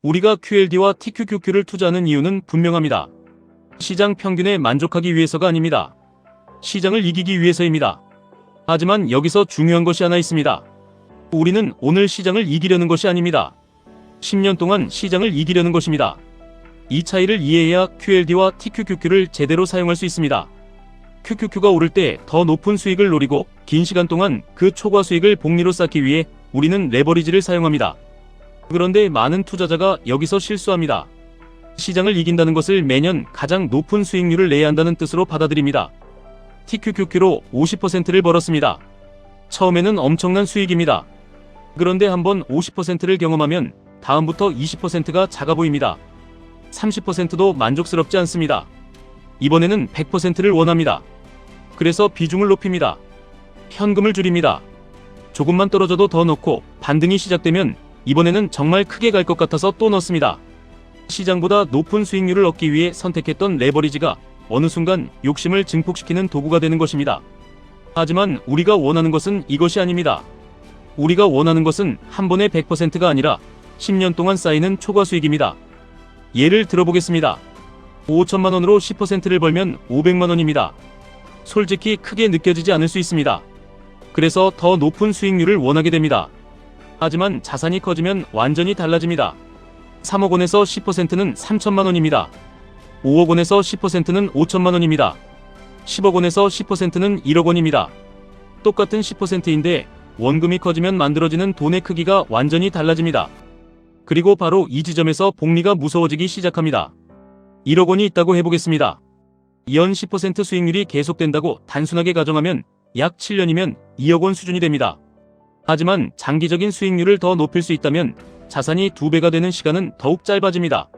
우리가 QLD와 TQQQ를 투자하는 이유는 분명합니다. 시장 평균에 만족하기 위해서가 아닙니다. 시장을 이기기 위해서입니다. 하지만 여기서 중요한 것이 하나 있습니다. 우리는 오늘 시장을 이기려는 것이 아닙니다. 10년 동안 시장을 이기려는 것입니다. 이 차이를 이해해야 QLD와 TQQQ를 제대로 사용할 수 있습니다. QQQ가 오를 때 더 높은 수익을 노리고 긴 시간 동안 그 초과 수익을 복리로 쌓기 위해 우리는 레버리지를 사용합니다. 그런데 많은 투자자가 여기서 실수합니다. 시장을 이긴다는 것을 매년 가장 높은 수익률을 내야 한다는 뜻으로 받아들입니다. TQQQ로 50%를 벌었습니다. 처음에는 엄청난 수익입니다. 그런데 한번 50%를 경험하면 다음부터 20%가 작아 보입니다. 30%도 만족스럽지 않습니다. 이번에는 100%를 원합니다. 그래서 비중을 높입니다. 현금을 줄입니다. 조금만 떨어져도 더 넣고 반등이 시작되면 이번에는 정말 크게 갈 것 같아서 또 넣습니다. 시장보다 높은 수익률을 얻기 위해 선택했던 레버리지가 어느 순간 욕심을 증폭시키는 도구가 되는 것입니다. 하지만 우리가 원하는 것은 이것이 아닙니다. 우리가 원하는 것은 한 번에 100%가 아니라 10년 동안 쌓이는 초과 수익입니다. 예를 들어보겠습니다. 5천만 원으로 10%를 벌면 500만 원입니다. 솔직히 크게 느껴지지 않을 수 있습니다. 그래서 더 높은 수익률을 원하게 됩니다. 하지만 자산이 커지면 완전히 달라집니다. 3억 원에서 10%는 3천만 원입니다. 5억 원에서 10%는 5천만 원입니다. 10억 원에서 10%는 1억 원입니다. 똑같은 10%인데 원금이 커지면 만들어지는 돈의 크기가 완전히 달라집니다. 그리고 바로 이 지점에서 복리가 무서워지기 시작합니다. 1억 원이 있다고 해보겠습니다. 연 10% 수익률이 계속된다고 단순하게 가정하면 약 7년이면 2억 원 수준이 됩니다. 하지만 장기적인 수익률을 더 높일 수 있다면 자산이 2배가 되는 시간은 더욱 짧아집니다.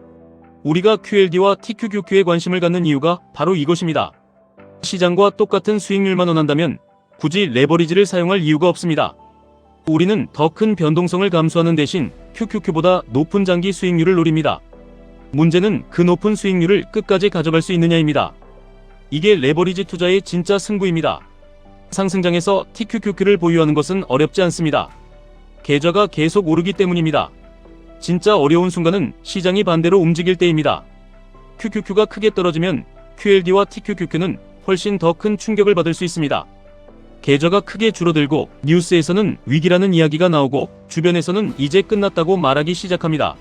우리가 QLD와 TQQQ에 관심을 갖는 이유가 바로 이것입니다. 시장과 똑같은 수익률만 원한다면 굳이 레버리지를 사용할 이유가 없습니다. 우리는 더 큰 변동성을 감수하는 대신 QQQ보다 높은 장기 수익률을 노립니다. 문제는 그 높은 수익률을 끝까지 가져갈 수 있느냐입니다. 이게 레버리지 투자의 진짜 승부입니다. 상승장에서 TQQQ를 보유하는 것은 어렵지 않습니다. 계좌가 계속 오르기 때문입니다. 진짜 어려운 순간은 시장이 반대로 움직일 때입니다. QQQ가 크게 떨어지면 QLD와 TQQQ는 훨씬 더 큰 충격을 받을 수 있습니다. 계좌가 크게 줄어들고 뉴스에서는 위기라는 이야기가 나오고 주변에서는 이제 끝났다고 말하기 시작합니다.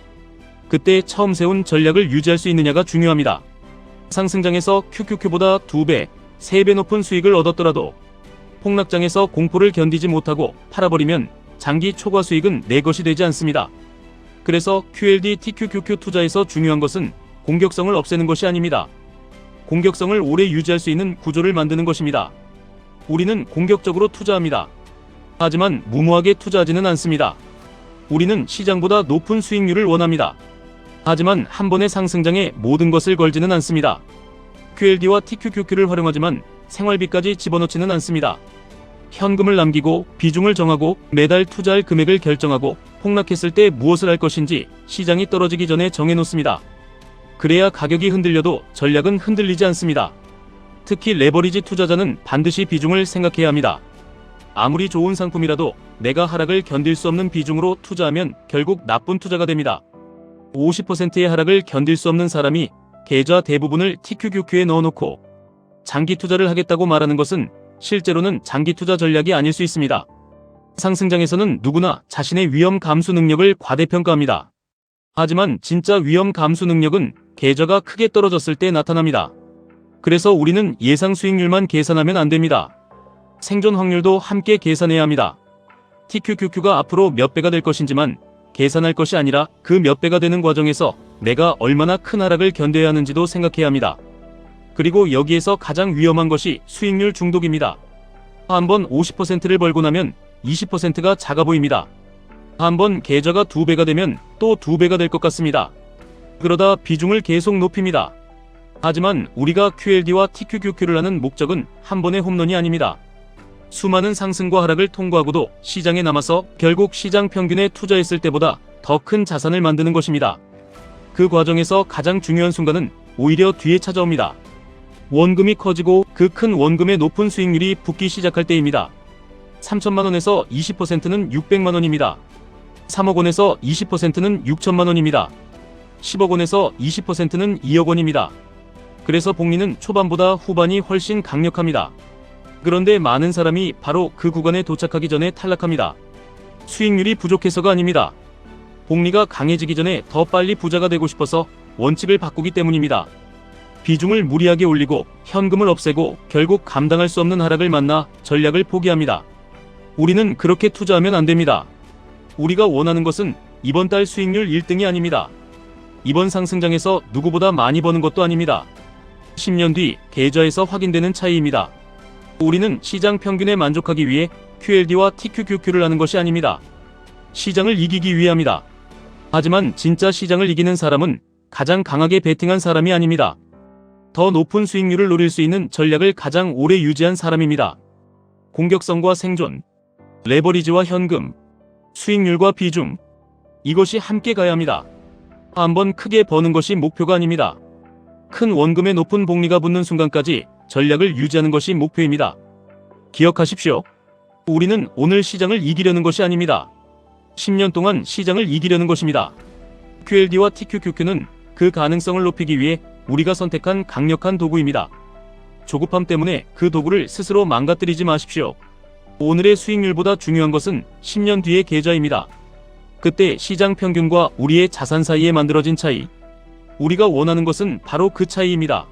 그때 처음 세운 전략을 유지할 수 있느냐가 중요합니다. 상승장에서 QQQ보다 2배, 3배 높은 수익을 얻었더라도 폭락장에서 공포를 견디지 못하고 팔아버리면 장기 초과 수익은 내 것이 되지 않습니다. 그래서 QLD, TQQQ 투자에서 중요한 것은 공격성을 없애는 것이 아닙니다. 공격성을 오래 유지할 수 있는 구조를 만드는 것입니다. 우리는 공격적으로 투자합니다. 하지만 무모하게 투자하지는 않습니다. 우리는 시장보다 높은 수익률을 원합니다. 하지만 한 번의 상승장에 모든 것을 걸지는 않습니다. QLD와 TQQQ를 활용하지만 생활비까지 집어넣지는 않습니다. 현금을 남기고 비중을 정하고 매달 투자할 금액을 결정하고 폭락했을 때 무엇을 할 것인지 시장이 떨어지기 전에 정해놓습니다. 그래야 가격이 흔들려도 전략은 흔들리지 않습니다. 특히 레버리지 투자자는 반드시 비중을 생각해야 합니다. 아무리 좋은 상품이라도 내가 하락을 견딜 수 없는 비중으로 투자하면 결국 나쁜 투자가 됩니다. 50%의 하락을 견딜 수 없는 사람이 계좌 대부분을 TQQQ에 넣어놓고 장기 투자를 하겠다고 말하는 것은 실제로는 장기 투자 전략이 아닐 수 있습니다. 상승장에서는 누구나 자신의 위험 감수 능력을 과대평가합니다. 하지만 진짜 위험 감수 능력은 계좌가 크게 떨어졌을 때 나타납니다. 그래서 우리는 예상 수익률만 계산하면 안 됩니다. 생존 확률도 함께 계산해야 합니다. TQQQ가 앞으로 몇 배가 될 것인지만 계산할 것이 아니라 그 몇 배가 되는 과정에서 내가 얼마나 큰 하락을 견뎌야 하는지도 생각해야 합니다. 그리고 여기에서 가장 위험한 것이 수익률 중독입니다. 한번 50%를 벌고 나면 20%가 작아 보입니다. 한번 계좌가 2배가 되면 또 2배가 될 것 같습니다. 그러다 비중을 계속 높입니다. 하지만 우리가 QLD와 TQQQ를 하는 목적은 한 번의 홈런이 아닙니다. 수많은 상승과 하락을 통과하고도 시장에 남아서 결국 시장 평균에 투자했을 때보다 더 큰 자산을 만드는 것입니다. 그 과정에서 가장 중요한 순간은 오히려 뒤에 찾아옵니다. 원금이 커지고 그 큰 원금의 높은 수익률이 붙기 시작할 때입니다. 3천만 원에서 20%는 600만 원입니다. 3억 원에서 20%는 6천만 원입니다. 10억 원에서 20%는 2억 원입니다. 그래서 복리는 초반보다 후반이 훨씬 강력합니다. 그런데 많은 사람이 바로 그 구간에 도착하기 전에 탈락합니다. 수익률이 부족해서가 아닙니다. 복리가 강해지기 전에 더 빨리 부자가 되고 싶어서 원칙을 바꾸기 때문입니다. 비중을 무리하게 올리고 현금을 없애고 결국 감당할 수 없는 하락을 만나 전략을 포기합니다. 우리는 그렇게 투자하면 안 됩니다. 우리가 원하는 것은 이번 달 수익률 1등이 아닙니다. 이번 상승장에서 누구보다 많이 버는 것도 아닙니다. 10년 뒤 계좌에서 확인되는 차이입니다. 우리는 시장 평균에 만족하기 위해 QLD와 TQQQ를 하는 것이 아닙니다. 시장을 이기기 위해 합니다. 하지만 진짜 시장을 이기는 사람은 가장 강하게 베팅한 사람이 아닙니다. 더 높은 수익률을 노릴 수 있는 전략을 가장 오래 유지한 사람입니다. 공격성과 생존, 레버리지와 현금, 수익률과 비중, 이것이 함께 가야 합니다. 한번 크게 버는 것이 목표가 아닙니다. 큰 원금의 높은 복리가 붙는 순간까지 전략을 유지하는 것이 목표입니다. 기억하십시오. 우리는 오늘 시장을 이기려는 것이 아닙니다. 10년 동안 시장을 이기려는 것입니다. QLD와 TQQQ는 그 가능성을 높이기 위해 우리가 선택한 강력한 도구입니다. 조급함 때문에 그 도구를 스스로 망가뜨리지 마십시오. 오늘의 수익률보다 중요한 것은 10년 뒤의 계좌입니다. 그때 시장 평균과 우리의 자산 사이에 만들어진 차이. 우리가 원하는 것은 바로 그 차이입니다.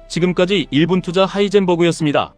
지금까지 1분 투자 하이젠버그였습니다.